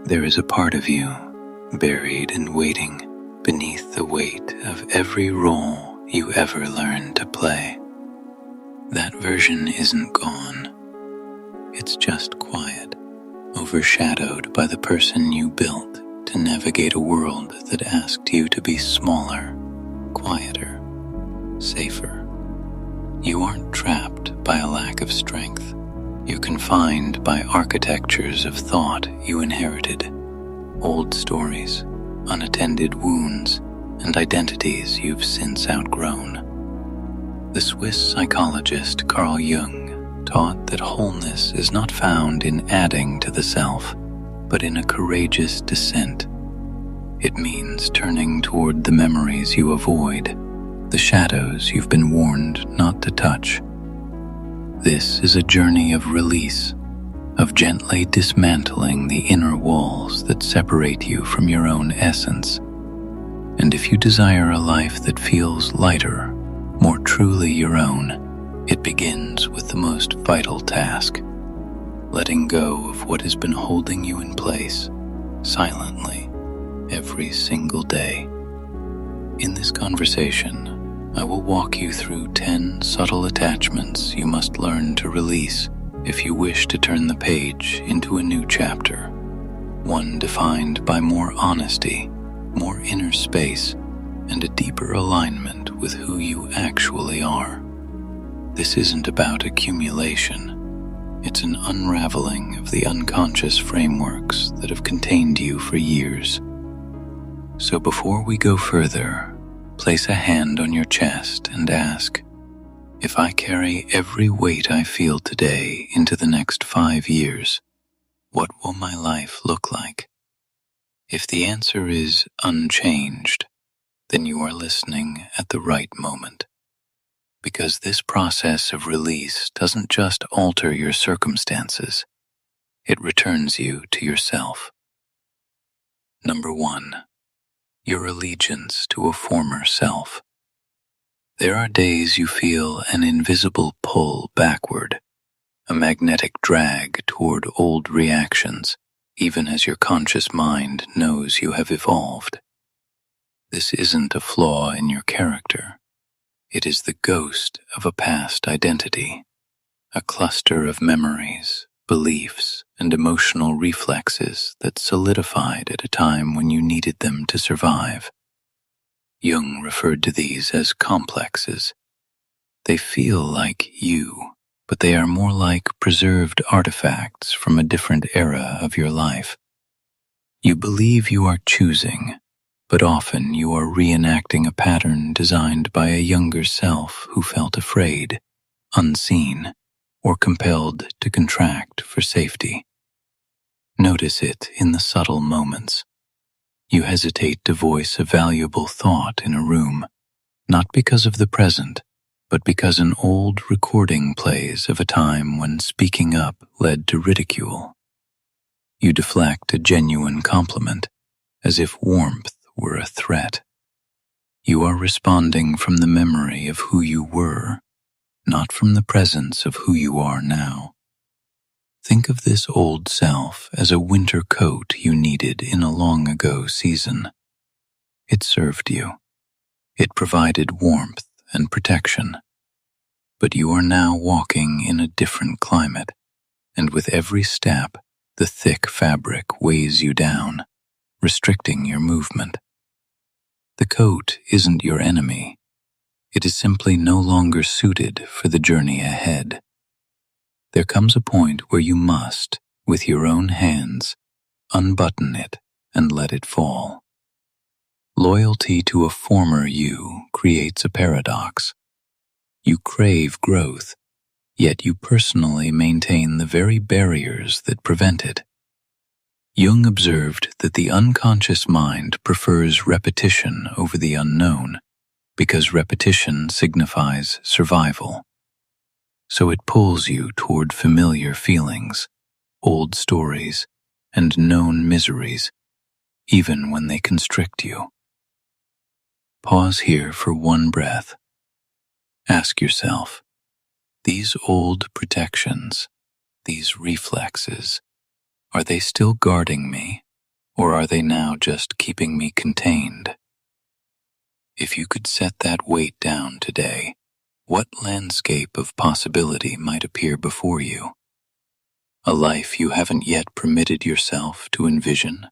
There is a part of you buried and waiting beneath the weight of every role you ever learned to play. That version isn't gone. It's just quiet, overshadowed by the person you built to navigate a world that asked you to be smaller, quieter, safer. You aren't trapped by a lack of strength. You're confined by architectures of thought you inherited, old stories, unattended wounds, and identities you've since outgrown. The Swiss psychologist Carl Jung taught that wholeness is not found in adding to the self, but in a courageous descent. It means turning toward the memories you avoid, the shadows you've been warned not to touch. This is a journey of release, of gently dismantling the inner walls that separate you from your own essence. And if you desire a life that feels lighter, more truly your own, it begins with the most vital task, letting go of what has been holding you in place, silently, every single day. In this conversation, I will walk you through 10 subtle attachments you must learn to release if you wish to turn the page into a new chapter, one defined by more honesty, more inner space, and a deeper alignment with who you actually are. This isn't about accumulation. It's an unraveling of the unconscious frameworks that have contained you for years. So before we go further, place a hand on your chest and ask, if I carry every weight I feel today into the next 5 years, what will my life look like? If the answer is unchanged, then you are listening at the right moment. Because this process of release doesn't just alter your circumstances, it returns you to yourself. Number 1. Your allegiance to a former self. There are days you feel an invisible pull backward, a magnetic drag toward old reactions, even as your conscious mind knows you have evolved. This isn't a flaw in your character. It is the ghost of a past identity, a cluster of memories, beliefs, and emotional reflexes that solidified at a time when you needed them to survive. Jung referred to these as complexes. They feel like you, but they are more like preserved artifacts from a different era of your life. You believe you are choosing, but often you are reenacting a pattern designed by a younger self who felt afraid, unseen, or compelled to contract for safety. Notice it in the subtle moments. You hesitate to voice a valuable thought in a room, not because of the present, but because an old recording plays of a time when speaking up led to ridicule. You deflect a genuine compliment, as if warmth were a threat. You are responding from the memory of who you were, not from the presence of who you are now. Think of this old self as a winter coat you needed in a long ago season. It served you. It provided warmth and protection. But you are now walking in a different climate, and with every step, the thick fabric weighs you down, restricting your movement. The coat isn't your enemy. It is simply no longer suited for the journey ahead. There comes a point where you must, with your own hands, unbutton it and let it fall. Loyalty to a former you creates a paradox. You crave growth, yet you personally maintain the very barriers that prevent it. Jung observed that the unconscious mind prefers repetition over the unknown, because repetition signifies survival. So it pulls you toward familiar feelings, old stories, and known miseries, even when they constrict you. Pause here for one breath. Ask yourself, these old protections, these reflexes, are they still guarding me, Or are they now just keeping me contained? If you could set that weight down today, what landscape of possibility might appear before you? A life you haven't yet permitted yourself to envision?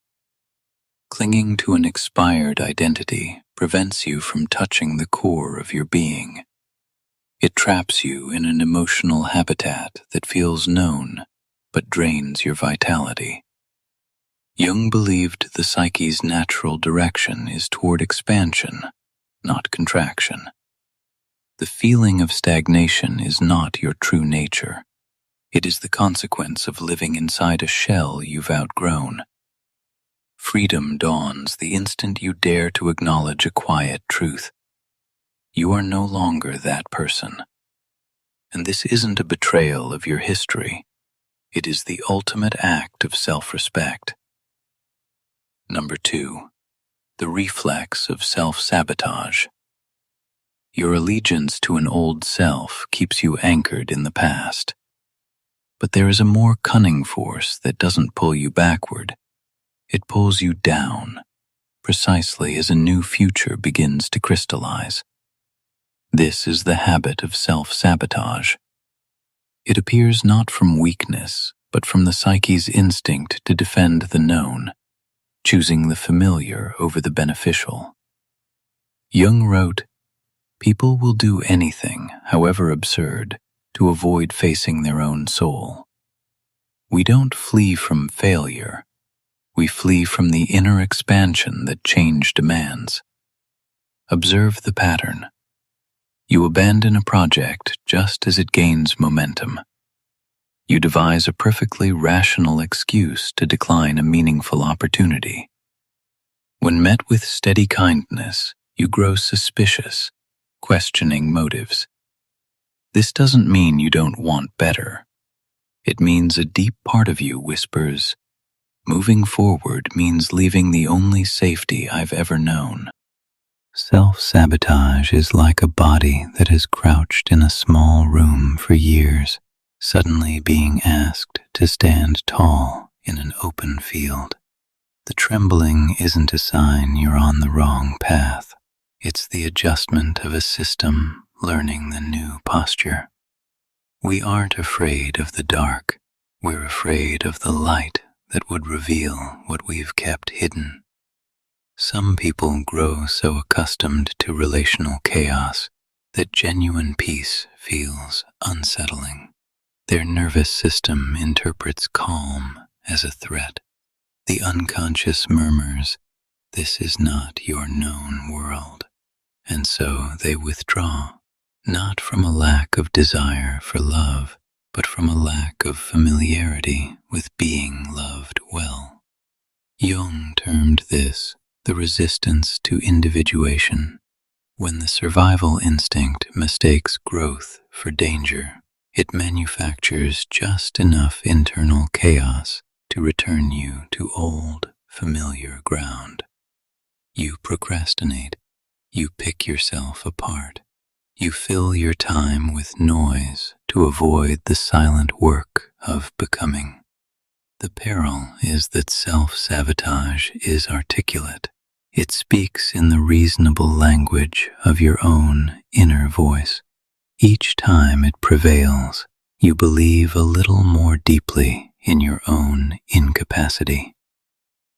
Clinging to an expired identity prevents you from touching the core of your being. It traps you in an emotional habitat that feels known but drains your vitality. Jung believed the psyche's natural direction is toward expansion, not contraction. The feeling of stagnation is not your true nature. It is the consequence of living inside a shell you've outgrown. Freedom dawns the instant you dare to acknowledge a quiet truth. You are no longer that person. And this isn't a betrayal of your history. It is the ultimate act of self-respect. Number 2. The reflex of self-sabotage. Your allegiance to an old self keeps you anchored in the past. But there is a more cunning force that doesn't pull you backward. It pulls you down, precisely as a new future begins to crystallize. This is the habit of self-sabotage. It appears not from weakness, but from the psyche's instinct to defend the known, choosing the familiar over the beneficial. Jung wrote, "People will do anything, however absurd, to avoid facing their own soul. We don't flee from failure. We flee from the inner expansion that change demands." Observe the pattern. You abandon a project just as it gains momentum. You devise a perfectly rational excuse to decline a meaningful opportunity. When met with steady kindness, you grow suspicious, questioning motives. This doesn't mean you don't want better. It means a deep part of you whispers, "Moving forward means leaving the only safety I've ever known." Self-sabotage is like a body that has crouched in a small room for years, suddenly being asked to stand tall in an open field. The trembling isn't a sign you're on the wrong path. It's the adjustment of a system learning the new posture. We aren't afraid of the dark. We're afraid of the light that would reveal what we've kept hidden. Some people grow so accustomed to relational chaos that genuine peace feels unsettling. Their nervous system interprets calm as a threat. The unconscious murmurs, "This is not your known world." And so they withdraw, not from a lack of desire for love, but from a lack of familiarity with being loved well. Jung termed this the resistance to individuation. When the survival instinct mistakes growth for danger, it manufactures just enough internal chaos to return you to old, familiar ground. You procrastinate. You pick yourself apart. You fill your time with noise to avoid the silent work of becoming. The peril is that self-sabotage is articulate. It speaks in the reasonable language of your own inner voice. Each time it prevails, you believe a little more deeply in your own incapacity.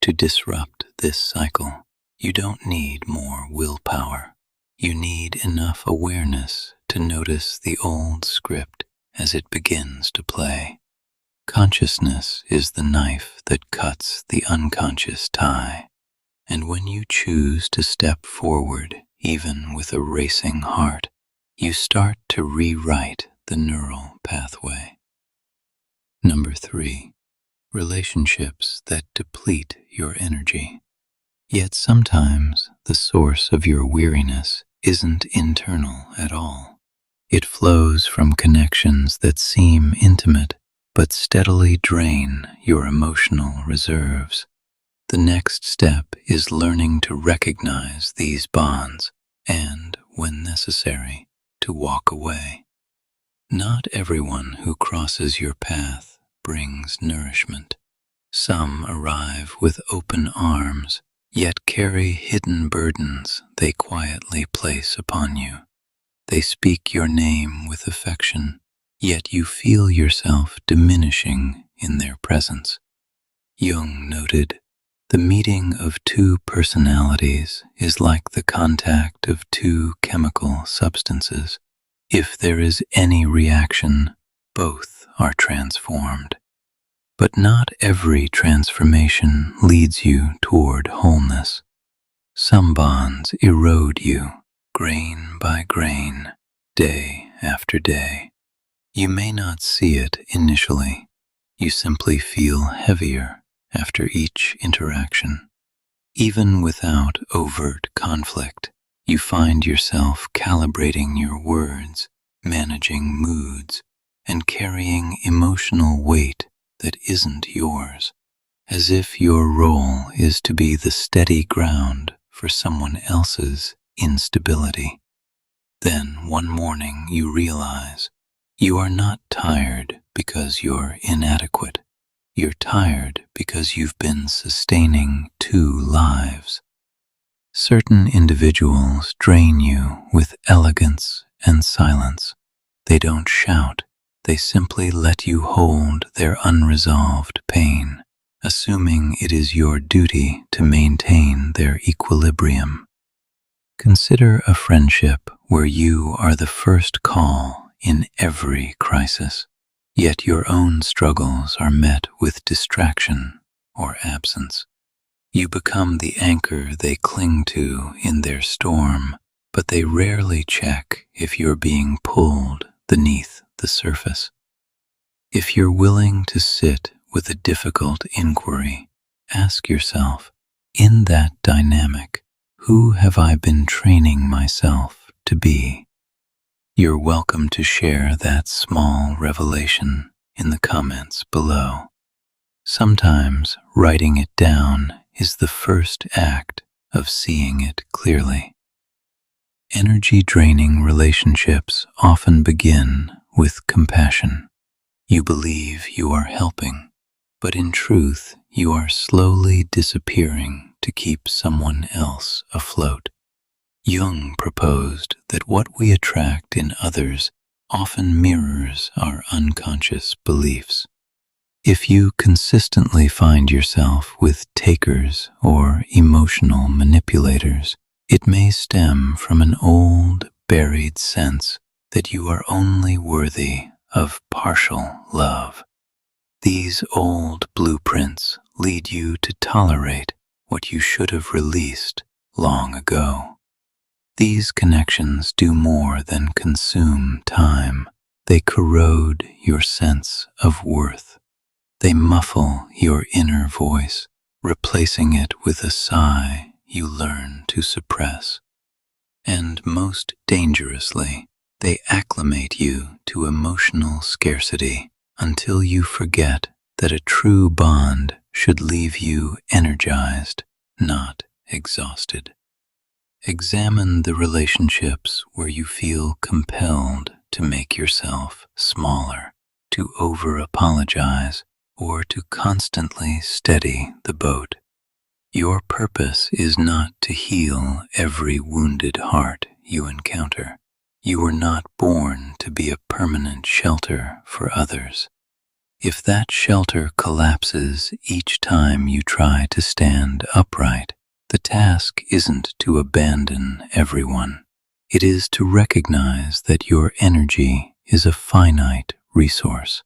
To disrupt this cycle, you don't need more willpower. You need enough awareness to notice the old script as it begins to play. Consciousness is the knife that cuts the unconscious tie, and when you choose to step forward, even with a racing heart, you start to rewrite the neural pathway. Number 3. Relationships that deplete your energy. Yet sometimes the source of your weariness isn't internal at all. It flows from connections that seem intimate but steadily drain your emotional reserves. The next step is learning to recognize these bonds and, when necessary, to walk away. Not everyone who crosses your path brings nourishment. Some arrive with open arms, yet carry hidden burdens they quietly place upon you. They speak your name with affection, yet you feel yourself diminishing in their presence. Jung noted, "The meeting of two personalities is like the contact of two chemical substances. If there is any reaction, both are transformed. But not every transformation leads you toward wholeness. Some bonds erode you, grain by grain, day after day. You may not see it initially. You simply feel heavier after each interaction. Even without overt conflict, you find yourself calibrating your words, managing moods, and carrying emotional weight that isn't yours, as if your role is to be the steady ground for someone else's instability. Then one morning you realize you are not tired because you're inadequate. You're tired because you've been sustaining two lives. Certain individuals drain you with elegance and silence. They don't shout. They simply let you hold their unresolved pain, assuming it is your duty to maintain their equilibrium. Consider a friendship where you are the first call in every crisis, yet your own struggles are met with distraction or absence. You become the anchor they cling to in their storm, but they rarely check if you're being pulled beneath the surface. If you're willing to sit with a difficult inquiry, ask yourself, in that dynamic, who have I been training myself to be? You're welcome to share that small revelation in the comments below. Sometimes writing it down is the first act of seeing it clearly. Energy-draining relationships often begin with compassion. You believe you are helping, but in truth, you are slowly disappearing to keep someone else afloat. Jung proposed that what we attract in others often mirrors our unconscious beliefs. If you consistently find yourself with takers or emotional manipulators, it may stem from an old, buried sense that you are only worthy of partial love. These old blueprints lead you to tolerate what you should have released long ago. These connections do more than consume time. They corrode your sense of worth. They muffle your inner voice, replacing it with a sigh you learn to suppress. And most dangerously, they acclimate you to emotional scarcity until you forget that a true bond should leave you energized, not exhausted. Examine the relationships where you feel compelled to make yourself smaller, to over-apologize, or to constantly steady the boat. Your purpose is not to heal every wounded heart you encounter. You were not born to be a permanent shelter for others. If that shelter collapses each time you try to stand upright, the task isn't to abandon everyone. It is to recognize that your energy is a finite resource.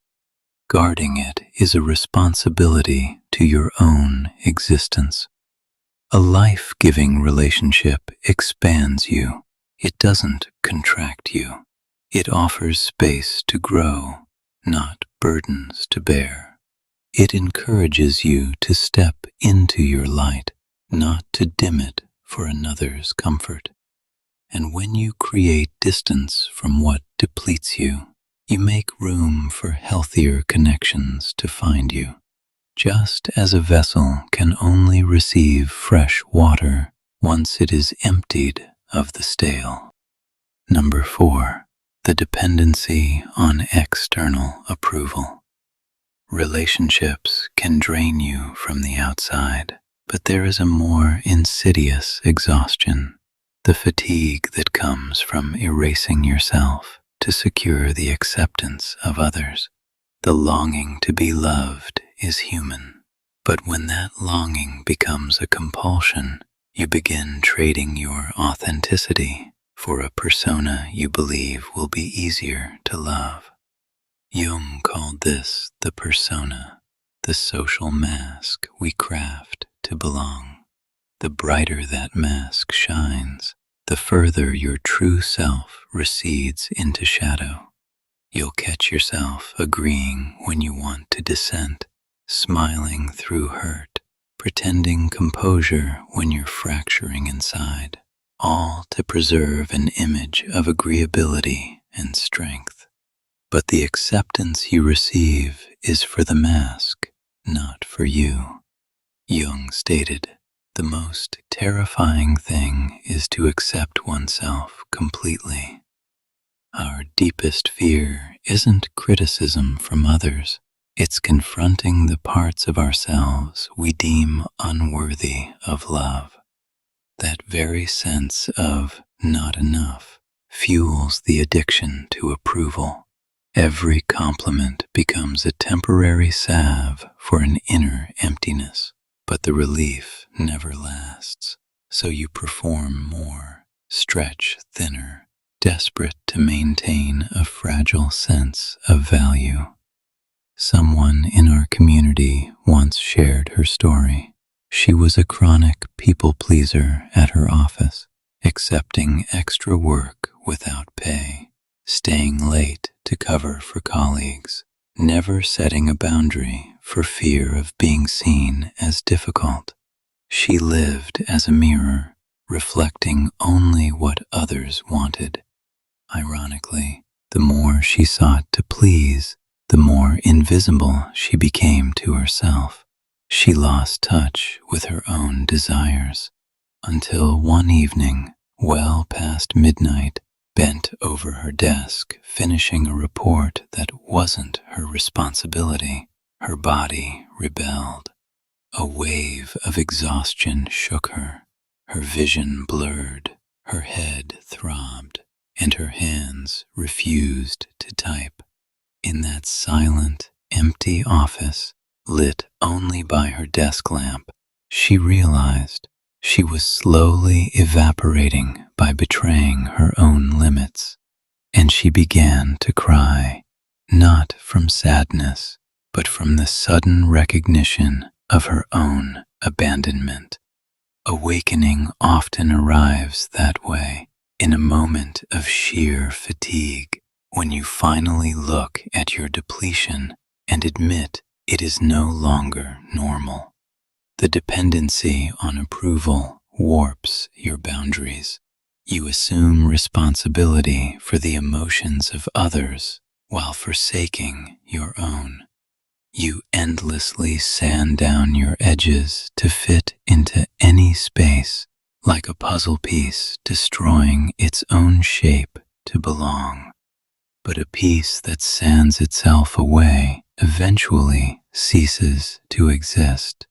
Guarding it is a responsibility to your own existence. A life-giving relationship expands you. It doesn't contract you. It offers space to grow, not burdens to bear. It encourages you to step into your light, not to dim it for another's comfort. And when you create distance from what depletes you, you make room for healthier connections to find you. Just as a vessel can only receive fresh water once it is emptied of the stale. Number 4, the dependency on external approval. Relationships can drain you from the outside, but there is a more insidious exhaustion, the fatigue that comes from erasing yourself to secure the acceptance of others. The longing to be loved is human, but when that longing becomes a compulsion, you begin trading your authenticity for a persona you believe will be easier to love. Jung called this the persona, the social mask we craft to belong. The brighter that mask shines, the further your true self recedes into shadow. You'll catch yourself agreeing when you want to dissent, smiling through hurt, pretending composure when you're fracturing inside, all to preserve an image of agreeability and strength. But the acceptance you receive is for the mask, not for you. Jung stated, "The most terrifying thing is to accept oneself completely." Our deepest fear isn't criticism from others. It's confronting the parts of ourselves we deem unworthy of love. That very sense of not enough fuels the addiction to approval. Every compliment becomes a temporary salve for an inner emptiness, but the relief never lasts. So you perform more, stretch thinner, desperate to maintain a fragile sense of value. Someone in our community once shared her story. She was a chronic people pleaser at her office, accepting extra work without pay, staying late to cover for colleagues, never setting a boundary for fear of being seen as difficult. She lived as a mirror, reflecting only what others wanted. Ironically, the more she sought to please, the more invisible she became to herself. She lost touch with her own desires, until one evening, well past midnight, bent over her desk, finishing a report that wasn't her responsibility, her body rebelled. A wave of exhaustion shook her. Her vision blurred, her head throbbed, and her hands refused to type. In that silent, empty office, lit only by her desk lamp, she realized she was slowly evaporating by betraying her own limits, and she began to cry, not from sadness, but from the sudden recognition of her own abandonment. Awakening often arrives that way, in a moment of sheer fatigue, when you finally look at your depletion and admit it is no longer normal. The dependency on approval warps your boundaries. You assume responsibility for the emotions of others while forsaking your own. You endlessly sand down your edges to fit into any space, like a puzzle piece destroying its own shape to belong. But a piece that sands itself away eventually ceases to exist.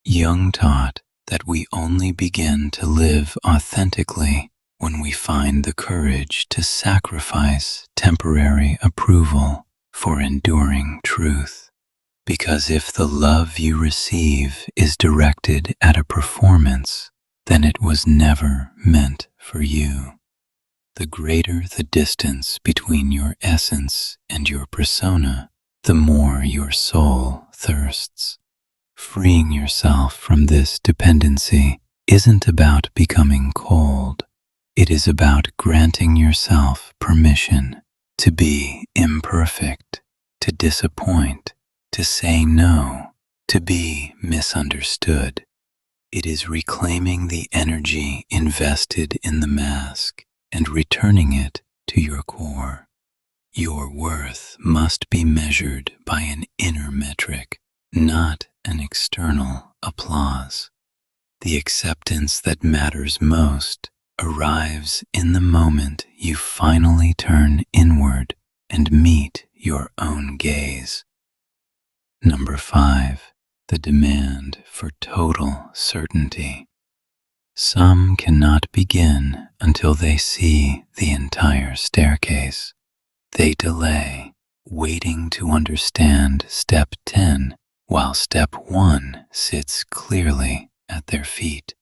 Jung taught that we only begin to live authentically when we find the courage to sacrifice temporary approval for enduring truth. Because if the love you receive is directed at a performance, then it was never meant for you. The greater the distance between your essence and your persona, the more your soul thirsts. Freeing yourself from this dependency isn't about becoming cold. It is about granting yourself permission to be imperfect, to disappoint, to say no, to be misunderstood. It is reclaiming the energy invested in the mask and returning it to your core. Your worth must be measured by an inner metric, not an external applause. The acceptance that matters most arrives in the moment you finally turn inward and meet your own gaze. Number 5, the demand for total certainty. Some cannot begin until they see the entire staircase. They delay, waiting to understand step 10, while step 1 sits clearly at their feet.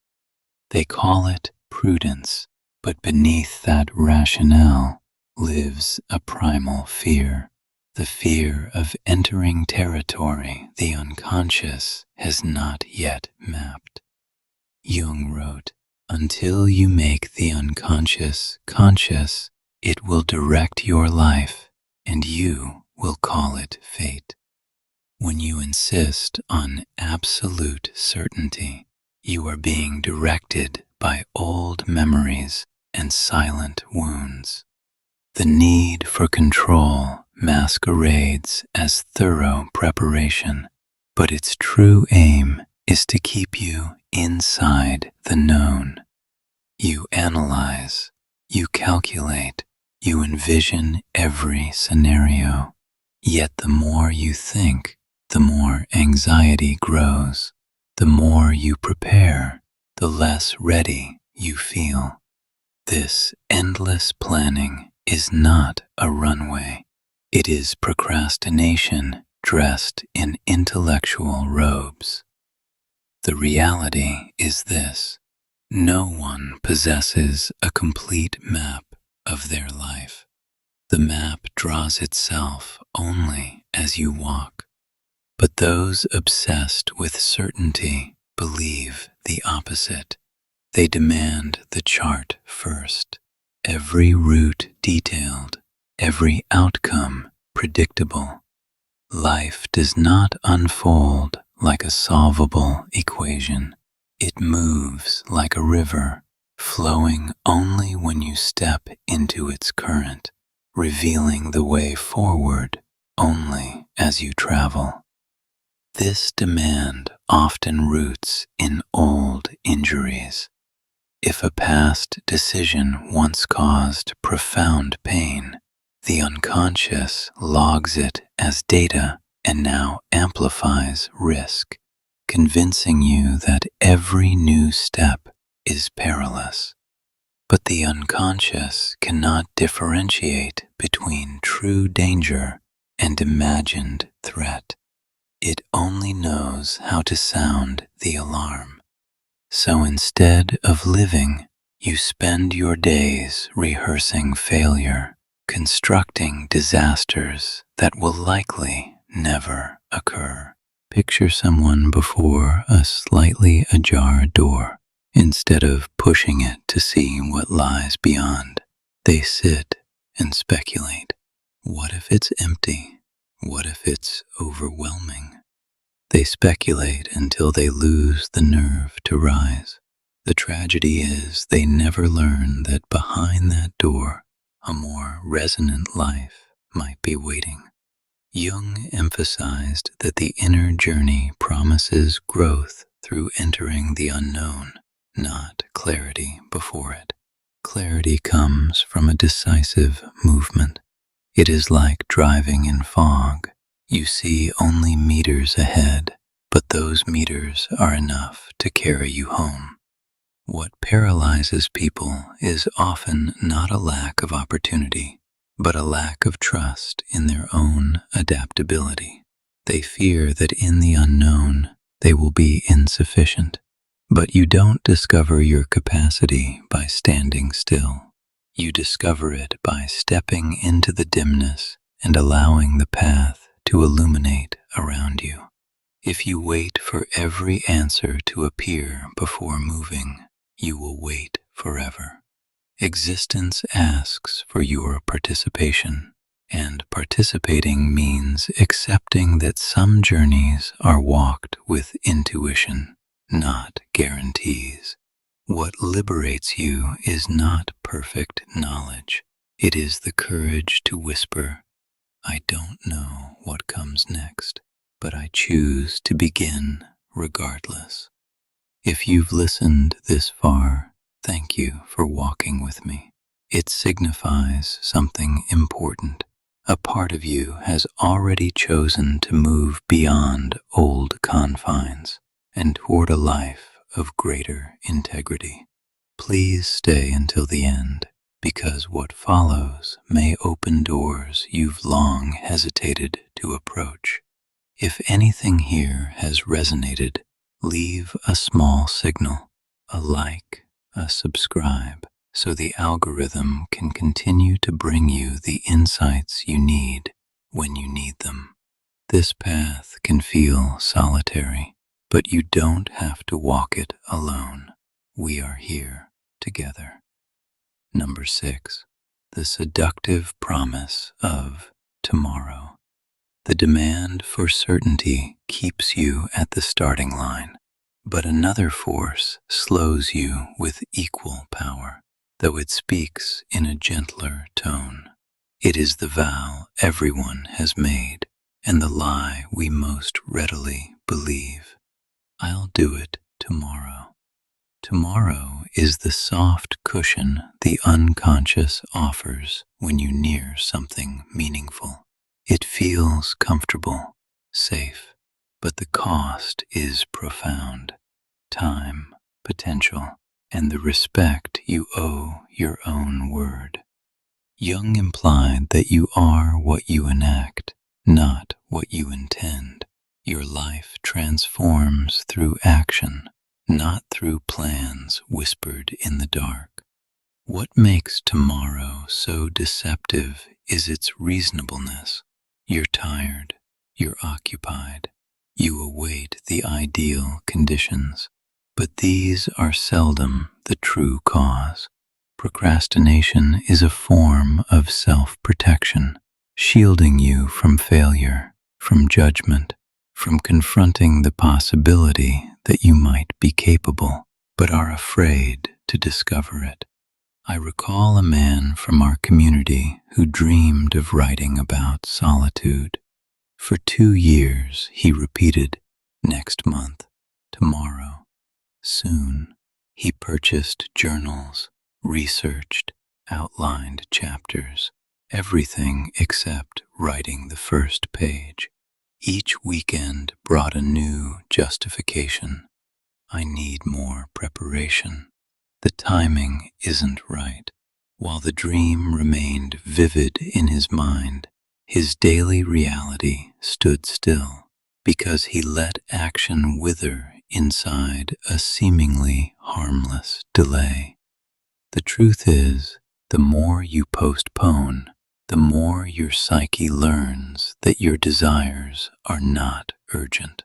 They call it prudence, but beneath that rationale lives a primal fear, the fear of entering territory the unconscious has not yet mapped. Jung wrote, "Until you make the unconscious conscious, it will direct your life, and you will call it fate." When you insist on absolute certainty, you are being directed by old memories and silent wounds. The need for control masquerades as thorough preparation, but its true aim is to keep you inside the known. You analyze, you calculate, you envision every scenario, yet the more you think, the more anxiety grows. The more you prepare, the less ready you feel. This endless planning is not a runway. It is procrastination dressed in intellectual robes. The reality is this: no one possesses a complete map of their life. The map draws itself only as you walk. But those obsessed with certainty believe the opposite. They demand the chart first, every route detailed, every outcome predictable. Life does not unfold like a solvable equation. It moves like a river, flowing only when you step into its current, revealing the way forward only as you travel. This demand often roots in old injuries. If a past decision once caused profound pain, the unconscious logs it as data and now amplifies risk, convincing you that every new step is perilous. But the unconscious cannot differentiate between true danger and imagined threat. It only knows how to sound the alarm. So instead of living, you spend your days rehearsing failure, constructing disasters that will likely never occur. Picture someone before a slightly ajar door. Instead of pushing it to see what lies beyond, they sit and speculate. What if it's empty? What if it's overwhelming? They speculate until they lose the nerve to rise. The tragedy is they never learn that behind that door, a more resonant life might be waiting. Jung emphasized that the inner journey promises growth through entering the unknown, not clarity before it. Clarity comes from a decisive movement. It is like driving in fog. You see only meters ahead, but those meters are enough to carry you home. What paralyzes people is often not a lack of opportunity, but a lack of trust in their own adaptability. They fear that in the unknown they will be insufficient. But you don't discover your capacity by standing still. You discover it by stepping into the dimness and allowing the path to illuminate around you. If you wait for every answer to appear before moving, you will wait forever. Existence asks for your participation, and participating means accepting that some journeys are walked with intuition, not guarantees. What liberates you is not perfect knowledge. It is the courage to whisper, "I don't know what comes next, but I choose to begin regardless." If you've listened this far, thank you for walking with me. It signifies something important. A part of you has already chosen to move beyond old confines and toward a life of greater integrity. Please stay until the end, because what follows may open doors you've long hesitated to approach. If anything here has resonated, leave a small signal, a like, a subscribe, so the algorithm can continue to bring you the insights you need when you need them. This path can feel solitary, but you don't have to walk it alone. We are here together. Number 6, the seductive promise of tomorrow. The demand for certainty keeps you at the starting line, but another force slows you with equal power, though it speaks in a gentler tone. It is the vow everyone has made, and the lie we most readily believe. I'll do it tomorrow. Tomorrow is the soft cushion the unconscious offers when you near something meaningful. It feels comfortable, safe, but the cost is profound. Time, potential, and the respect you owe your own word. Jung implied that you are what you enact, not what you intend. Your life transforms through action, not through plans whispered in the dark. What makes tomorrow so deceptive is its reasonableness. You're tired, you're occupied, you await the ideal conditions, but these are seldom the true cause. Procrastination is a form of self-protection, shielding you from failure, from judgment, from confronting the possibility that you might be capable, but are afraid to discover it. I recall a man from our community who dreamed of writing about solitude. For 2 years he repeated, next month, tomorrow, soon. He purchased journals, researched, outlined chapters, everything except writing the first page. Each weekend brought a new justification. I need more preparation. The timing isn't right. While the dream remained vivid in his mind, his daily reality stood still because he let action wither inside a seemingly harmless delay. The truth is, the more you postpone, the more your psyche learns that your desires are not urgent.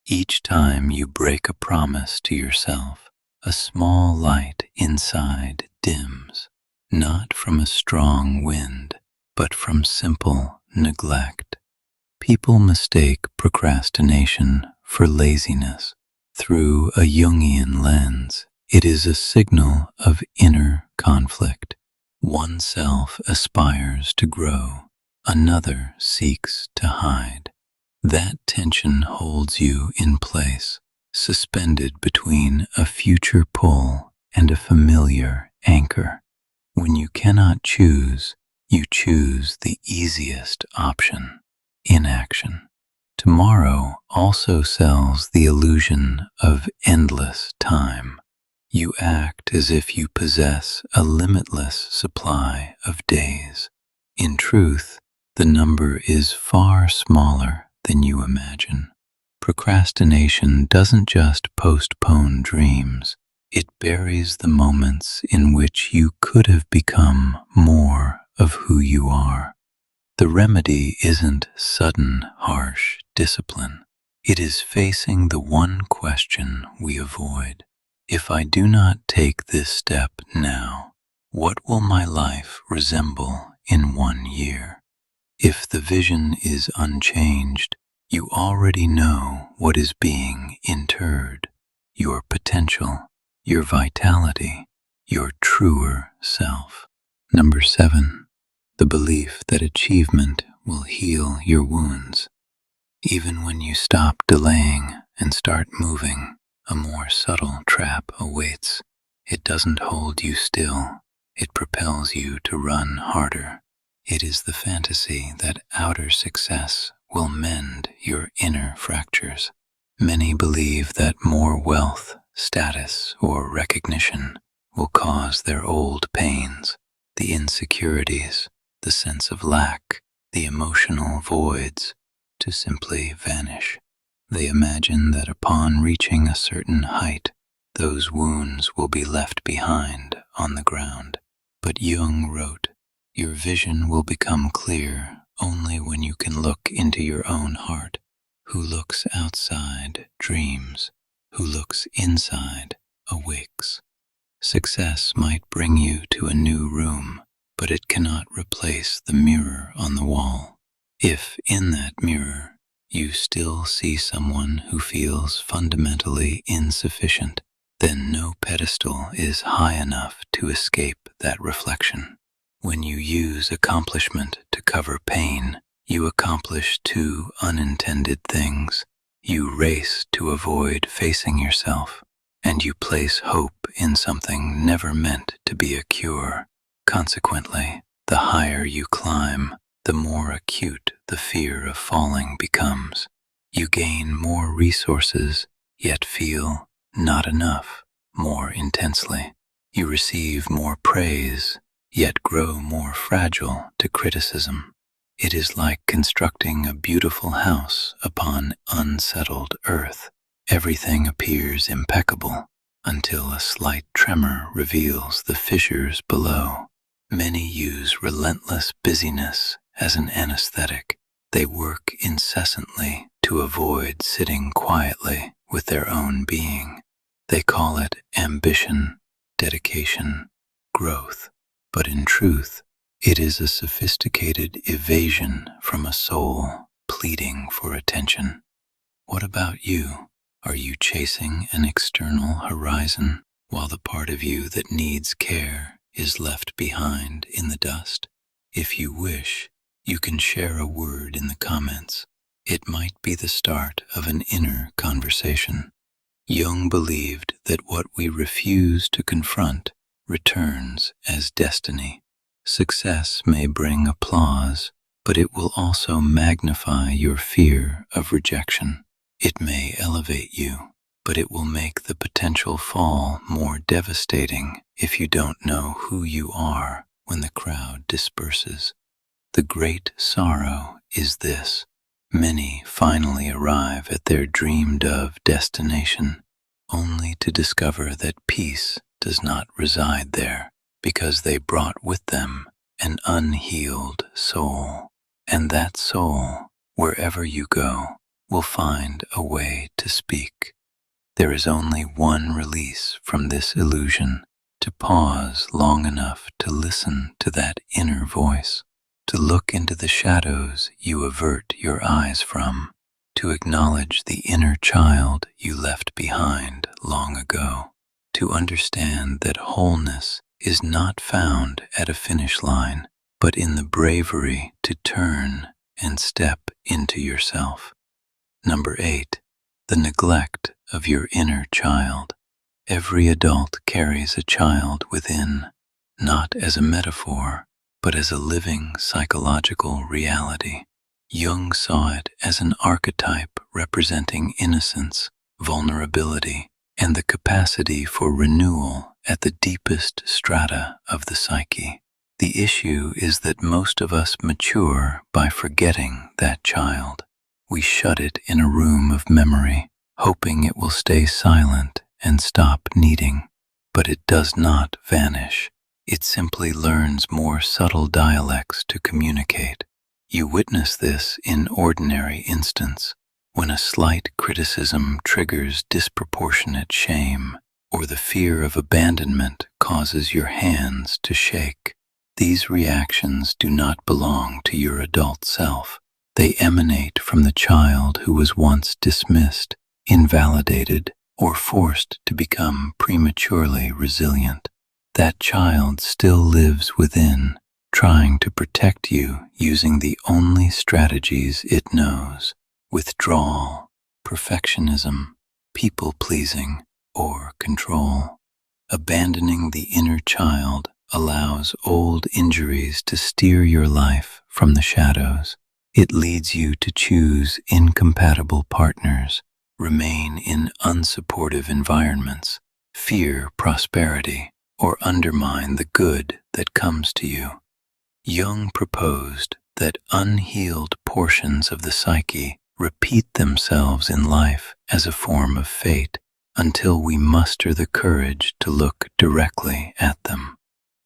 Each time you break a promise to yourself, a small light inside dims, not from a strong wind, but from simple neglect. People mistake procrastination for laziness. Through a Jungian lens, it is a signal of inner conflict. One self aspires to grow, another seeks to hide. That tension holds you in place, suspended between a future pull and a familiar anchor. When you cannot choose, you choose the easiest option, inaction. Tomorrow also sells the illusion of endless time. You act as if you possess a limitless supply of days. In truth, the number is far smaller than you imagine. Procrastination doesn't just postpone dreams, it buries the moments in which you could have become more of who you are. The remedy isn't sudden, harsh discipline. It is facing the one question we avoid. If I do not take this step now, what will my life resemble in 1 year? If the vision is unchanged, you already know what is being interred: your potential, your vitality, your truer self. Number 7, the belief that achievement will heal your wounds. Even when you stop delaying and start moving, a more subtle trap awaits. It doesn't hold you still. It propels you to run harder. It is the fantasy that outer success will mend your inner fractures. Many believe that more wealth, status, or recognition will cause their old pains, the insecurities, the sense of lack, the emotional voids, to simply vanish. They imagine that upon reaching a certain height, those wounds will be left behind on the ground. But Jung wrote, "Your vision will become clear only when you can look into your own heart. Who looks outside dreams, who looks inside awakes." Success might bring you to a new room, but it cannot replace the mirror on the wall. If in that mirror you still see someone who feels fundamentally insufficient, then no pedestal is high enough to escape that reflection. When you use accomplishment to cover pain, you accomplish two unintended things. You race to avoid facing yourself, and you place hope in something never meant to be a cure. Consequently, the higher you climb, the more acute the fear of falling becomes. You gain more resources, yet feel not enough more intensely. You receive more praise, yet grow more fragile to criticism. It is like constructing a beautiful house upon unsettled earth. Everything appears impeccable until a slight tremor reveals the fissures below. Many use relentless busyness as an anesthetic. They work incessantly to avoid sitting quietly with their own being. They call it ambition, dedication, growth. But in truth, it is a sophisticated evasion from a soul pleading for attention. What about you? Are you chasing an external horizon while the part of you that needs care is left behind in the dust? If you wish, you can share a word in the comments. It might be the start of an inner conversation. Jung believed that what we refuse to confront returns as destiny. Success may bring applause, but it will also magnify your fear of rejection. It may elevate you, but it will make the potential fall more devastating if you don't know who you are when the crowd disperses. The great sorrow is this: many finally arrive at their dreamed-of destination, only to discover that peace does not reside there, because they brought with them an unhealed soul. And that soul, wherever you go, will find a way to speak. There is only one release from this illusion: to pause long enough to listen to that inner voice, to look into the shadows you avert your eyes from, to acknowledge the inner child you left behind long ago, to understand that wholeness is not found at a finish line, but in the bravery to turn and step into yourself. Number 8, the neglect of your inner child. Every adult carries a child within, not as a metaphor, but as a living psychological reality. Jung saw it as an archetype representing innocence, vulnerability, and the capacity for renewal at the deepest strata of the psyche. The issue is that most of us mature by forgetting that child. We shut it in a room of memory, hoping it will stay silent and stop needing. But it does not vanish. It simply learns more subtle dialects to communicate. You witness this in ordinary instance, when a slight criticism triggers disproportionate shame, or the fear of abandonment causes your hands to shake. These reactions do not belong to your adult self. They emanate from the child who was once dismissed, invalidated, or forced to become prematurely resilient. That child still lives within, trying to protect you using the only strategies it knows: withdrawal, perfectionism, people-pleasing, or control. Abandoning the inner child allows old injuries to steer your life from the shadows. It leads you to choose incompatible partners, remain in unsupportive environments, fear prosperity, or undermine the good that comes to you. Jung proposed that unhealed portions of the psyche repeat themselves in life as a form of fate until we muster the courage to look directly at them.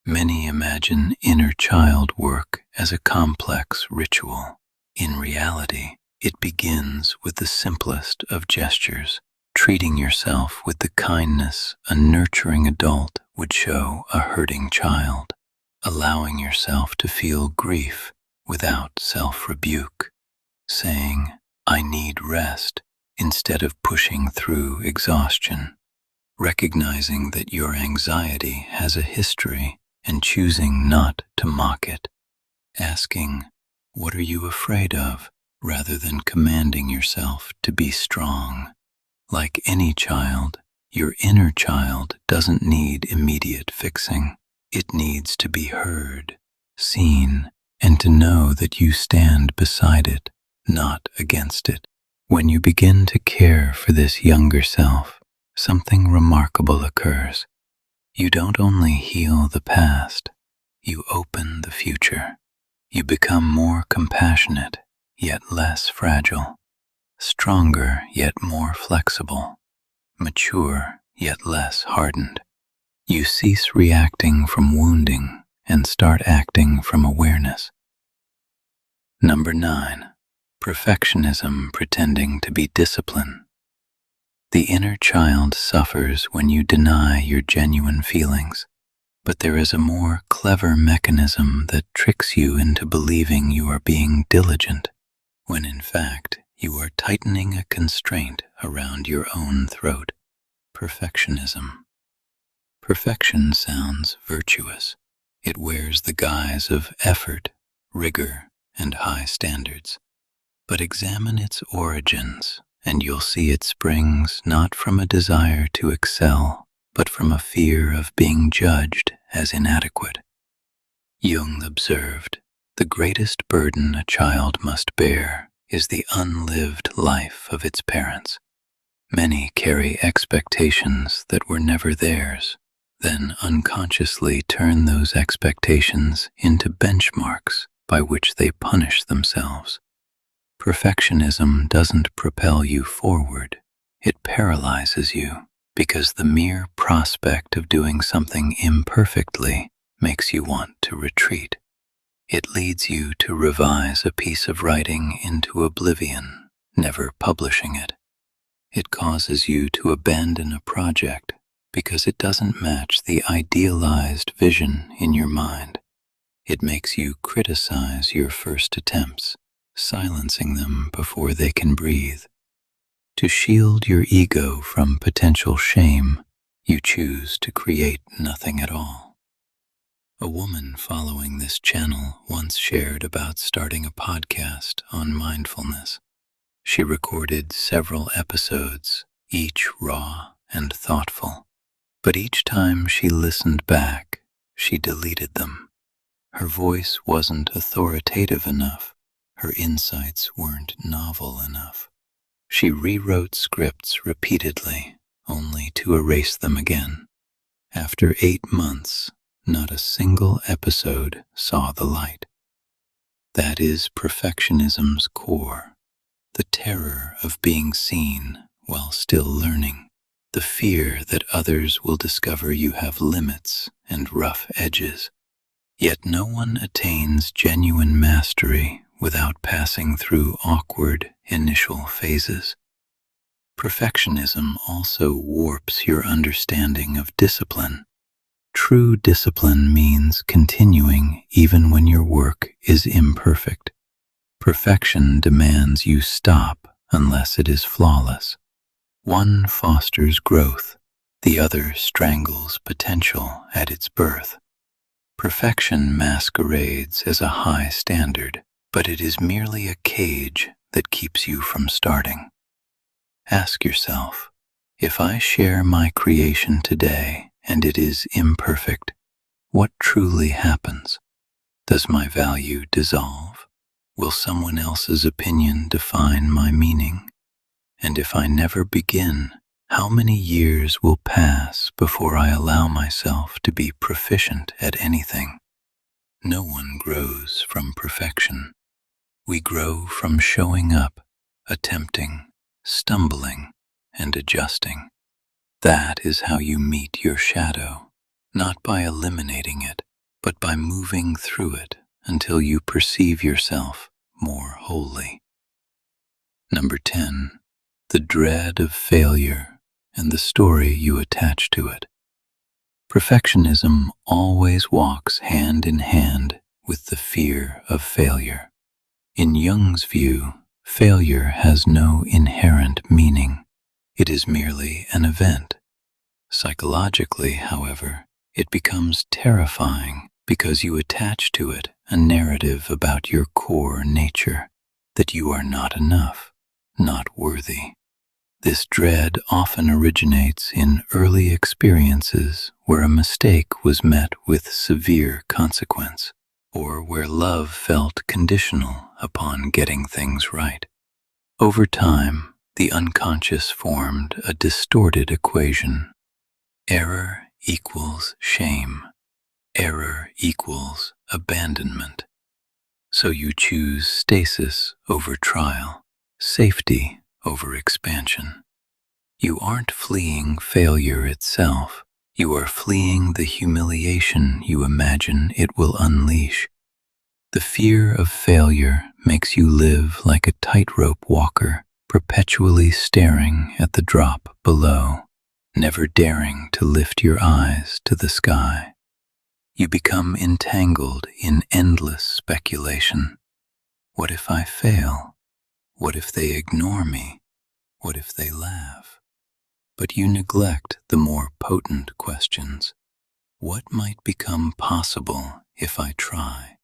Many imagine inner child work as a complex ritual. In reality, it begins with the simplest of gestures, treating yourself with the kindness a nurturing adult would show a hurting child, allowing yourself to feel grief without self-rebuke, saying, "I need rest," instead of pushing through exhaustion, recognizing that your anxiety has a history and choosing not to mock it, asking, "What are you afraid of?" rather than commanding yourself to be strong. Like any child, your inner child doesn't need immediate fixing. It needs to be heard, seen, and to know that you stand beside it, not against it. When you begin to care for this younger self, something remarkable occurs. You don't only heal the past, you open the future. You become more compassionate, yet less fragile, stronger yet more flexible, mature yet less hardened. You cease reacting from wounding and start acting from awareness. Number 9. Perfectionism pretending to be discipline. The inner child suffers when you deny your genuine feelings, but there is a more clever mechanism that tricks you into believing you are being diligent, when in fact you are tightening a constraint around your own throat. Perfectionism. Perfection sounds virtuous. It wears the guise of effort, rigor, and high standards. But examine its origins, and you'll see it springs not from a desire to excel, but from a fear of being judged as inadequate. Jung observed, "The greatest burden a child must bear is the unlived life of its parents. Many carry expectations that were never theirs, then unconsciously turn those expectations into benchmarks by which they punish themselves. Perfectionism doesn't propel you forward, it paralyzes you, because the mere prospect of doing something imperfectly makes you want to retreat. It leads you to revise a piece of writing into oblivion, never publishing it. It causes you to abandon a project because it doesn't match the idealized vision in your mind. It makes you criticize your first attempts, silencing them before they can breathe. To shield your ego from potential shame, you choose to create nothing at all. A woman following this channel once shared about starting a podcast on mindfulness. She recorded several episodes, each raw and thoughtful, but each time she listened back, she deleted them. Her voice wasn't authoritative enough. Her insights weren't novel enough. She rewrote scripts repeatedly, only to erase them again. After 8 months, not a single episode saw the light. That is perfectionism's core, the terror of being seen while still learning, the fear that others will discover you have limits and rough edges. Yet no one attains genuine mastery without passing through awkward initial phases. Perfectionism also warps your understanding of discipline. True discipline means continuing even when your work is imperfect. Perfection demands you stop unless it is flawless. One fosters growth, the other strangles potential at its birth. Perfection masquerades as a high standard, but it is merely a cage that keeps you from starting. Ask yourself, if I share my creation today and it is imperfect, What truly happens? Does my value dissolve? Will someone else's opinion define my meaning? And if I never begin, how many years will pass before I allow myself to be proficient at anything? No one grows from perfection. We grow from showing up, attempting, stumbling, and adjusting. That is how you meet your shadow, not by eliminating it, but by moving through it until you perceive yourself more wholly. Number 10. The dread of failure and the story you attach to it. Perfectionism always walks hand in hand with the fear of failure. In Jung's view, failure has no inherent meaning. It is merely an event. Psychologically, however, it becomes terrifying because you attach to it a narrative about your core nature, that you are not enough, not worthy. This dread often originates in early experiences where a mistake was met with severe consequence, or where love felt conditional upon getting things right. Over time, the unconscious formed a distorted equation. Error equals shame. Error equals abandonment. So you choose stasis over trial, safety over expansion. You aren't fleeing failure itself. You are fleeing the humiliation you imagine it will unleash. The fear of failure makes you live like a tightrope walker, perpetually staring at the drop below, never daring to lift your eyes to the sky. You become entangled in endless speculation. What if I fail? What if they ignore me? What if they laugh? But you neglect the more potent questions. What might become possible if I try?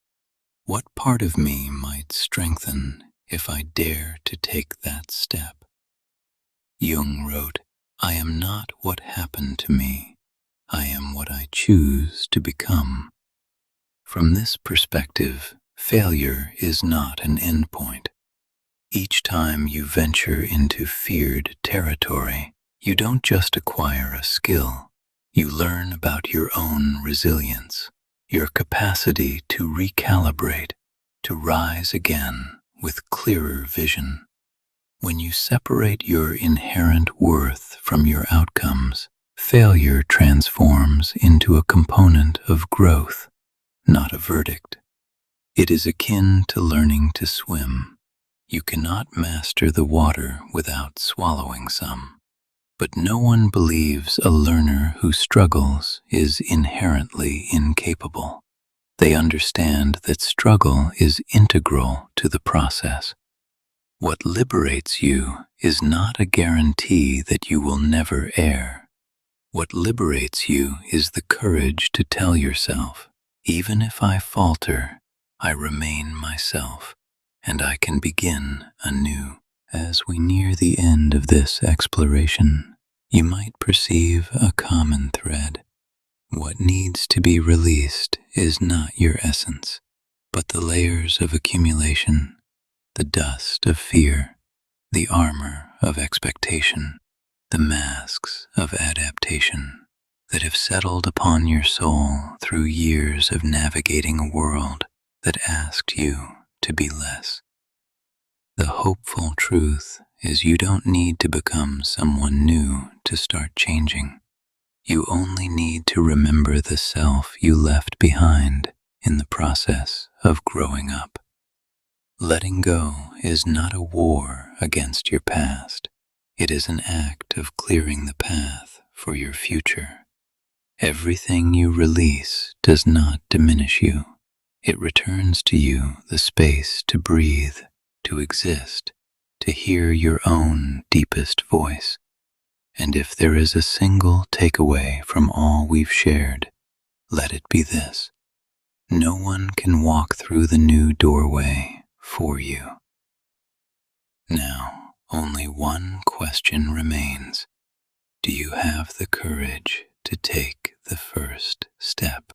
What part of me might strengthen if I dare to take that step? Jung wrote, "I am not what happened to me. I am what I choose to become." From this perspective, failure is not an endpoint. Each time you venture into feared territory, you don't just acquire a skill, you learn about your own resilience, your capacity to recalibrate, to rise again with clearer vision. When you separate your inherent worth from your outcomes, failure transforms into a component of growth, not a verdict. It is akin to learning to swim. You cannot master the water without swallowing some. But no one believes a learner who struggles is inherently incapable. They understand that struggle is integral to the process. What liberates you is not a guarantee that you will never err. What liberates you is the courage to tell yourself, even if I falter, I remain myself, and I can begin anew. As we near the end of this exploration, you might perceive a common thread. What needs to be released is not your essence, but the layers of accumulation, the dust of fear, the armor of expectation, the masks of adaptation that have settled upon your soul through years of navigating a world that asked you to be less. The hopeful truth is you don't need to become someone new to start changing. You only need to remember the self you left behind in the process of growing up. Letting go is not a war against your past. It is an act of clearing the path for your future. Everything you release does not diminish you. It returns to you the space to breathe, to exist, to hear your own deepest voice. And if there is a single takeaway from all we've shared, let it be this: no one can walk through the new doorway for you. Now, only one question remains. Do you have the courage to take the first step?